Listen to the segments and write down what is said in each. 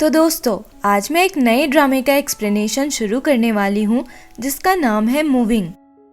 तो दोस्तों, आज मैं एक नए ड्रामे का एक्सप्लेनेशन शुरू करने वाली हूँ जिसका नाम है मूविंग।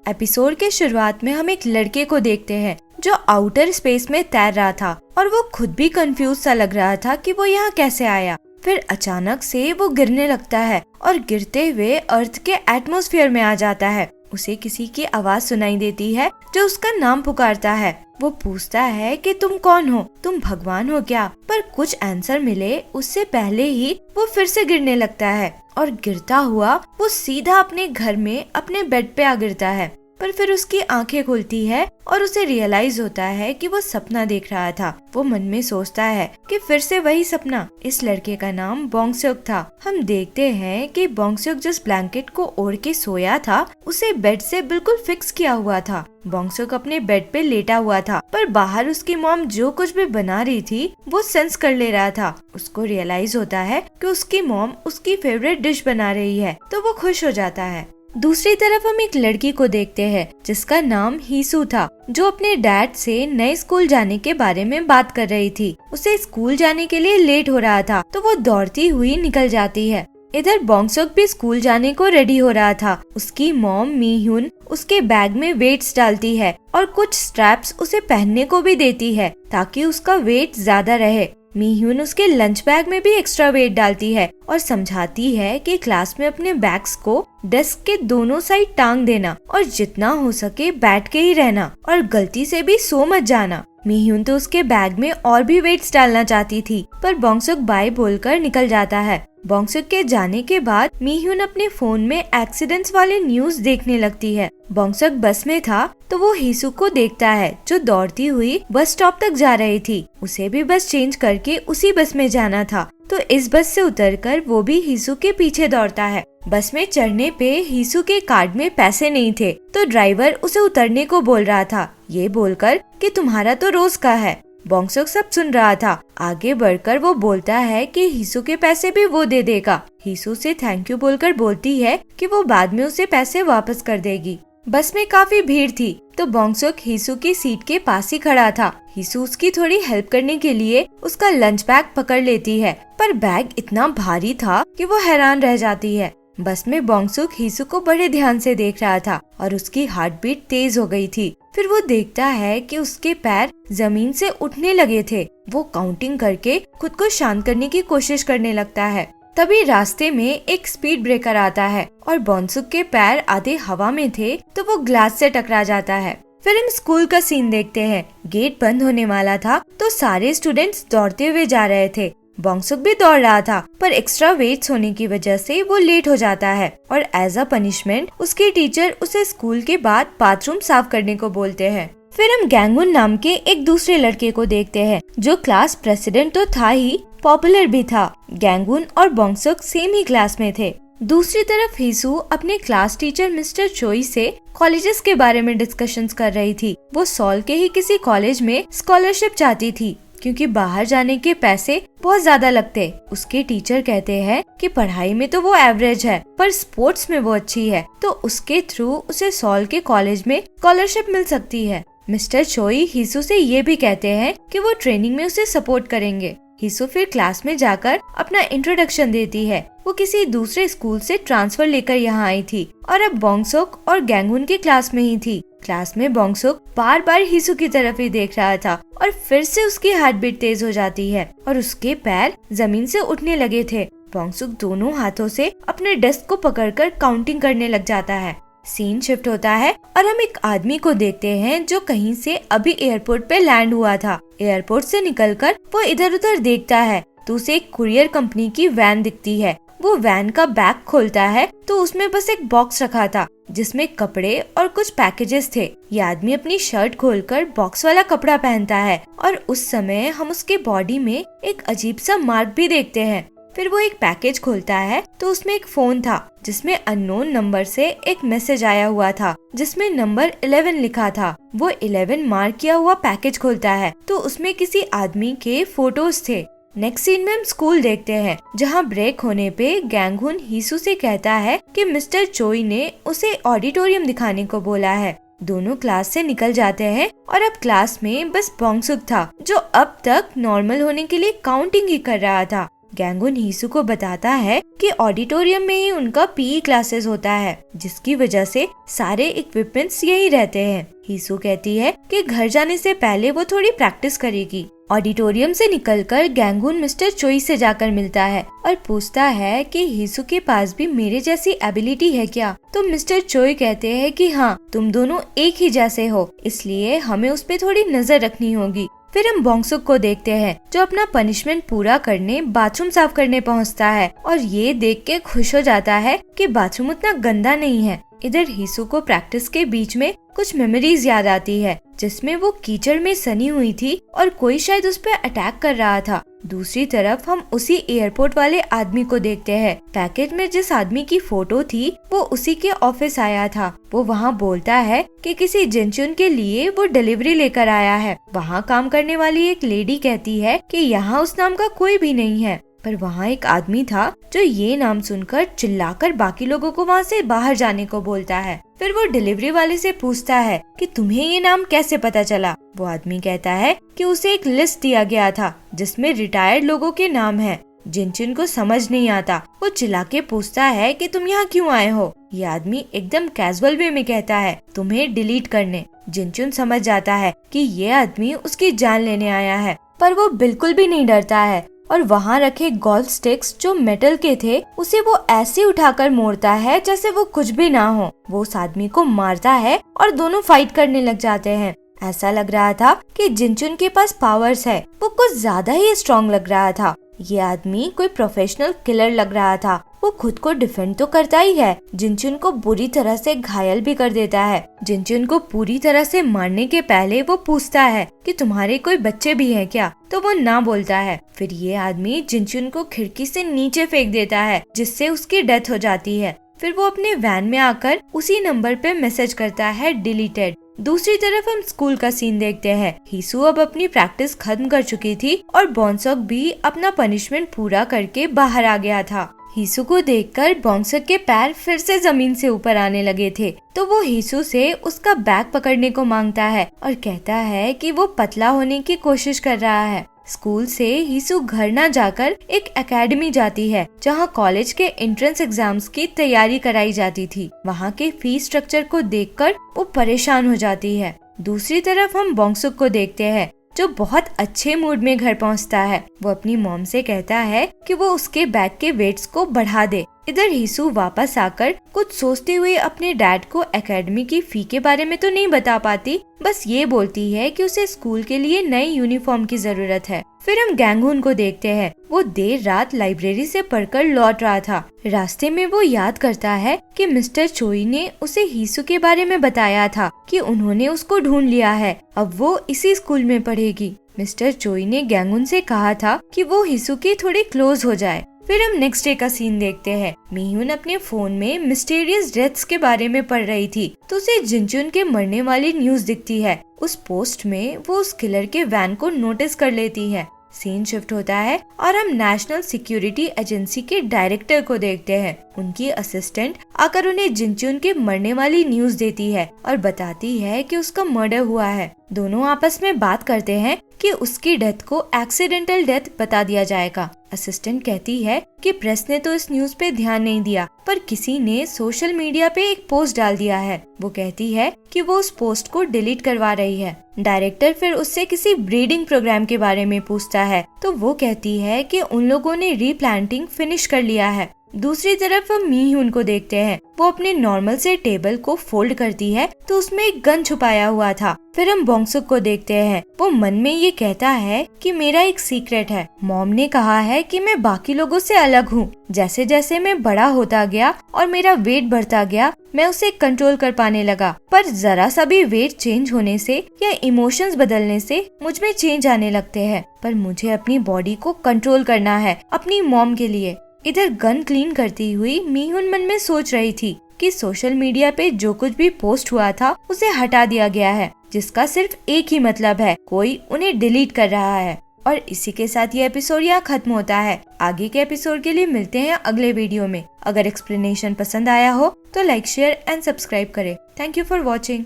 एपिसोड के शुरुआत में हम एक लड़के को देखते हैं जो आउटर स्पेस में तैर रहा था और वो खुद भी कंफ्यूज सा लग रहा था कि वो यहाँ कैसे आया। फिर अचानक से वो गिरने लगता है और गिरते हुए अर्थ के एटमॉस्फेयर में आ जाता है। उसे किसी की आवाज सुनाई देती है जो उसका नाम पुकारता है। वो पूछता है कि तुम कौन हो, तुम भगवान हो क्या? पर कुछ आंसर मिले उससे पहले ही वो फिर से गिरने लगता है और गिरता हुआ वो सीधा अपने घर में अपने बेड पे आ गिरता है। पर फिर उसकी आंखें खुलती है और उसे रियलाइज होता है कि वो सपना देख रहा था। वो मन में सोचता है कि फिर से वही सपना। इस लड़के का नाम बोंगसेok था। हम देखते हैं कि बोंगसेok जिस ब्लैंकेट को ओढ़ के सोया था उसे बेड से बिल्कुल फिक्स किया हुआ था। बोंगसेok अपने बेड पे लेटा हुआ था, पर बाहर उसकी मॉम जो कुछ भी बना रही थी वो सेंस कर ले रहा था। उसको रियलाइज होता है कि उसकी मॉम उसकी फेवरेट डिश बना रही है, तो वो खुश हो जाता है। दूसरी तरफ हम एक लड़की को देखते हैं जिसका नाम हीसू था, जो अपने डैड से नए स्कूल जाने के बारे में बात कर रही थी। उसे स्कूल जाने के लिए लेट हो रहा था, तो वो दौड़ती हुई निकल जाती है। इधर बोंगसेok भी स्कूल जाने को रेडी हो रहा था। उसकी मॉम मीह्यून उसके बैग में वेट्स डालती है और कुछ स्ट्रैप्स उसे पहनने को भी देती है ताकि उसका वेट ज्यादा रहे। मीह्यून उसके लंच बैग में भी एक्स्ट्रा वेट डालती है और समझाती है कि क्लास में अपने बैग्स को डेस्क के दोनों साइड टांग देना और जितना हो सके बैठ के ही रहना और गलती से भी सो मत जाना। मीह्यून तो उसके बैग में और भी वेट्स डालना चाहती थी, पर बोंगसेok बाय बोलकर निकल जाता है। बोंगसेok के जाने के बाद मीह्यून अपने फोन में एक्सीडेंट्स वाले न्यूज देखने लगती है। बोंगसेok बस में था तो वो हीसू को देखता है जो दौड़ती हुई बस स्टॉप तक जा रही थी। उसे भी बस चेंज करके उसी बस में जाना था, तो इस बस से उतरकर वो भी हीसू के पीछे दौड़ता है। बस में चढ़ने पे हीसू के कार्ड में पैसे नहीं थे, तो ड्राइवर उसे उतरने को बोल रहा था, ये बोलकर कि तुम्हारा तो रोज का है। बोंगसेok सब सुन रहा था। आगे बढ़कर वो बोलता है कि हीसू के पैसे भी वो दे देगा। हीसू से थैंक यू बोलकर बोलती है कि वो बाद में उसे पैसे वापस कर देगी। बस में काफी भीड़ थी, तो बोंगसेok हीसू की सीट के पास ही खड़ा था। हीसू उसकी थोड़ी हेल्प करने के लिए उसका लंच बैग पकड़ लेती है, पर बैग इतना भारी था कि वो हैरान रह जाती है। बस में बोंगसेok हीसू को बड़े ध्यान से देख रहा था और उसकी हार्ट बीट तेज हो गई थी। फिर वो देखता है कि उसके पैर जमीन से उठने लगे थे। वो काउंटिंग करके खुद को शांत करने की कोशिश करने लगता है। तभी रास्ते में एक स्पीड ब्रेकर आता है और बोंगसेok के पैर आधे हवा में थे, तो वो ग्लास से टकरा जाता है। फिर हम स्कूल का सीन देखते हैं। गेट बंद होने वाला था, तो सारे स्टूडेंट्स दौड़ते हुए जा रहे थे। बोंगसेok भी दौड़ रहा था, पर एक्स्ट्रा वेट्स होने की वजह से वो लेट हो जाता है और एज अ पनिशमेंट उसके टीचर उसे स्कूल के बाद बाथरूम साफ करने को बोलते हैं। फिर हम गैंगुन नाम के एक दूसरे लड़के को देखते हैं जो क्लास प्रेसिडेंट तो था ही, पॉपुलर भी था। गैंगुन और बोंगसेok सेम ही क्लास में थे। दूसरी तरफ हीसू अपने क्लास टीचर मिस्टर चोई से कॉलेजेस के बारे में डिस्कशंस कर रही थी। वो सॉल के ही किसी कॉलेज में स्कॉलरशिप चाहती थी क्योंकि बाहर जाने के पैसे बहुत ज्यादा लगते। उसके टीचर कहते हैं कि पढ़ाई में तो वो एवरेज है, पर स्पोर्ट्स में वो अच्छी है, तो उसके थ्रू उसे सॉल के कॉलेज में स्कॉलरशिप मिल सकती है। मिस्टर चोई हीसू से ये भी कहते हैं कि वो ट्रेनिंग में उसे सपोर्ट करेंगे। हीसू फिर क्लास में जाकर अपना इंट्रोडक्शन देती है। वो किसी दूसरे स्कूल से ट्रांसफर लेकर यहाँ आई थी और अब बोंगसेok और गैंगुन की क्लास में ही थी। क्लास में बोंगसेok बार बार हीसू की तरफ ही देख रहा था और फिर से उसकी हार्ट बीट तेज हो जाती है और उसके पैर जमीन से उठने लगे थे। बोंगसेok दोनों हाथों से अपने डेस्क को पकड़कर काउंटिंग करने लग जाता है। सीन शिफ्ट होता है और हम एक आदमी को देखते हैं जो कहीं से अभी एयरपोर्ट पे लैंड हुआ था। एयरपोर्ट से निकलकर वो इधर उधर देखता है तो उसे एक कुरियर कंपनी की वैन दिखती है। वो वैन का बैग खोलता है तो उसमें बस एक बॉक्स रखा था जिसमें कपड़े और कुछ पैकेजेस थे। ये आदमी अपनी शर्ट खोलकर बॉक्स वाला कपड़ा पहनता है और उस समय हम उसके बॉडी में एक अजीब सा मार्क भी देखते हैं। फिर वो एक पैकेज खोलता है तो उसमें एक फोन था जिसमें अननोन नंबर से एक मैसेज आया हुआ था जिसमें नंबर 11 लिखा था। वो 11 मार्क किया हुआ पैकेज खोलता है तो उसमें किसी आदमी के फोटोज थे। नेक्स्ट सीन में हम स्कूल देखते हैं जहाँ ब्रेक होने पे गैंगुन हीसू से कहता है कि मिस्टर चोई ने उसे ऑडिटोरियम दिखाने को बोला है। दोनों क्लास से निकल जाते हैं और अब क्लास में बस बोंगसेok था जो अब तक नॉर्मल होने के लिए काउंटिंग ही कर रहा था। गैंगुन हीसू को बताता है कि ऑडिटोरियम में ही उनका पीई क्लासेस होता है, जिसकी वजह से सारे इक्विपमेंट्स यही रहते हैं। हीसू कहती है कि घर जाने से पहले वो थोड़ी प्रैक्टिस करेगी। ऑडिटोरियम से निकलकर गैंगुन मिस्टर चोई से जाकर मिलता है और पूछता है कि हीसू के पास भी मेरे जैसी एबिलिटी है क्या। तो मिस्टर चोई कहते हैं कि हाँ, तुम दोनों एक ही जैसे हो, इसलिए हमें उस पे थोड़ी नजर रखनी होगी। फिर हम बोंगसुक को देखते हैं जो अपना पनिशमेंट पूरा करने बाथरूम साफ करने पहुंचता है और ये देख के खुश हो जाता है कि बाथरूम उतना गंदा नहीं है। इधर हीसू को प्रैक्टिस के बीच में कुछ मेमोरीज याद आती है, जिसमें वो कीचड़ में सनी हुई थी और कोई शायद उस पर अटैक कर रहा था। दूसरी तरफ हम उसी एयरपोर्ट वाले आदमी को देखते हैं। पैकेट में जिस आदमी की फोटो थी वो उसी के ऑफिस आया था। वो वहाँ बोलता है कि किसी जिनचुन के लिए वो डिलीवरी लेकर आया है। वहाँ काम करने वाली एक लेडी कहती है कि यहाँ उस नाम का कोई भी नहीं है, पर वहाँ एक आदमी था जो ये नाम सुनकर चिल्लाकर बाकी लोगों को वहाँ से बाहर जाने को बोलता है। फिर वो डिलीवरी वाले से पूछता है कि तुम्हें ये नाम कैसे पता चला। वो आदमी कहता है कि उसे एक लिस्ट दिया गया था जिसमें रिटायर्ड लोगों के नाम हैं। जिनचुन को समझ नहीं आता। वो चिल्ला के पूछता है कि तुम यहाँ क्यों आए हो। ये आदमी एकदम कैजुअल वे में कहता है तुम्हें डिलीट करने। जिनचुन समझ जाता है कि ये आदमी उसकी जान लेने आया है, पर वो बिल्कुल भी नहीं डरता है और वहाँ रखे गोल्फ स्टिक्स जो मेटल के थे उसे वो ऐसे उठाकर मोड़ता है जैसे वो कुछ भी ना हो। वो उस आदमी को मारता है और दोनों फाइट करने लग जाते हैं। ऐसा लग रहा था कि जिनचुन के पास पावर्स है। वो कुछ ज्यादा ही स्ट्रॉन्ग लग रहा था। ये आदमी कोई प्रोफेशनल किलर लग रहा था। वो खुद को डिफेंड तो करता ही है, जिनचुन को बुरी तरह से घायल भी कर देता है। जिनचुन को पूरी तरह से मारने के पहले वो पूछता है कि तुम्हारे कोई बच्चे भी हैं क्या, तो वो ना बोलता है। फिर ये आदमी जिनचुन को खिड़की से नीचे फेंक देता है, जिससे उसकी डेथ हो जाती है। फिर वो अपने वैन में आकर उसी नंबर पे मैसेज करता है डिलीटेड। दूसरी तरफ हम स्कूल का सीन देखते हैं। हीसू अब अपनी प्रैक्टिस खत्म कर चुकी थी और बोंगसुक भी अपना पनिशमेंट पूरा करके बाहर आ गया था। हीसू को देखकर बोंगसुक के पैर फिर से जमीन से ऊपर आने लगे थे, तो वो हीसू से उसका बैग पकड़ने को मांगता है और कहता है कि वो पतला होने की कोशिश कर रहा है। स्कूल से हीसू घर न जाकर एक एकेडमी जाती है जहाँ कॉलेज के एंट्रेंस एग्जाम्स की तैयारी कराई जाती थी। वहाँ के फीस स्ट्रक्चर को देखकर वो परेशान हो जाती है। दूसरी तरफ हम बोंगसुक को देखते हैं जो बहुत अच्छे मूड में घर पहुँचता है। वो अपनी मॉम से कहता है कि वो उसके बैग के वेट्स को बढ़ा दे। इधर हीसू वापस आकर कुछ सोचते हुए अपने डैड को एकेडमी की फी के बारे में तो नहीं बता पाती, बस ये बोलती है कि उसे स्कूल के लिए नई यूनिफॉर्म की जरूरत है। फिर हम गैंगुन को देखते हैं। वो देर रात लाइब्रेरी से पढ़कर लौट रहा था। रास्ते में वो याद करता है कि मिस्टर चोई ने उसे हीसू के बारे में बताया था कि उन्होंने उसको ढूंढ लिया है, अब वो इसी स्कूल में पढ़ेगी। मिस्टर चोई ने गैंगुन से कहा था कि वो हीसू के थोड़े क्लोज हो जाए। फिर हम नेक्स्ट डे का सीन देखते हैं। मीहुन अपने फोन में मिस्टीरियस डेथ्स के बारे में पढ़ रही थी, तो उसे जिनचुन के मरने वाली न्यूज दिखती है। उस पोस्ट में वो उस किलर के वैन को नोटिस कर लेती है। सीन शिफ्ट होता है और हम नेशनल सिक्योरिटी एजेंसी के डायरेक्टर को देखते हैं। उनकी असिस्टेंट आकर उन्हें जिनचुन के मरने वाली न्यूज देती है और बताती है कि उसका मर्डर हुआ है। दोनों आपस में बात करते हैं कि उसकी डेथ को एक्सीडेंटल डेथ बता दिया जाएगा। असिस्टेंट कहती है कि प्रेस ने तो इस न्यूज पे ध्यान नहीं दिया, पर किसी ने सोशल मीडिया पे एक पोस्ट डाल दिया है। वो कहती है कि वो उस पोस्ट को डिलीट करवा रही है। डायरेक्टर फिर उससे किसी ब्रीडिंग प्रोग्राम के बारे में पूछता है, तो वो कहती है कि उन लोगों ने रीप्लांटिंग फिनिश कर लिया है। दूसरी तरफ हम मीहुन को देखते हैं। वो अपने नॉर्मल से टेबल को फोल्ड करती है तो उसमें एक गन छुपाया हुआ था। फिर हम बोंगसुक को देखते हैं। वो मन में ये कहता है कि मेरा एक सीक्रेट है। मॉम ने कहा है कि मैं बाकी लोगों से अलग हूँ। जैसे जैसे मैं बड़ा होता गया और मेरा वेट बढ़ता गया, मैं उसे कंट्रोल कर पाने लगा, पर जरा सा भी वेट चेंज होने से या इमोशंस बदलने से मुझ में चेंज आने लगते हैं। पर मुझे अपनी बॉडी को कंट्रोल करना है अपनी मॉम के लिए। इधर गन क्लीन करती हुई मीहुन मन में सोच रही थी कि सोशल मीडिया पे जो कुछ भी पोस्ट हुआ था उसे हटा दिया गया है, जिसका सिर्फ एक ही मतलब है, कोई उन्हें डिलीट कर रहा है। और इसी के साथ ये एपिसोड यहाँ खत्म होता है। आगे के एपिसोड के लिए मिलते हैं अगले वीडियो में। अगर एक्सप्लेनेशन पसंद आया हो तो लाइक, शेयर एंड सब्सक्राइब करें। Thank you for watching.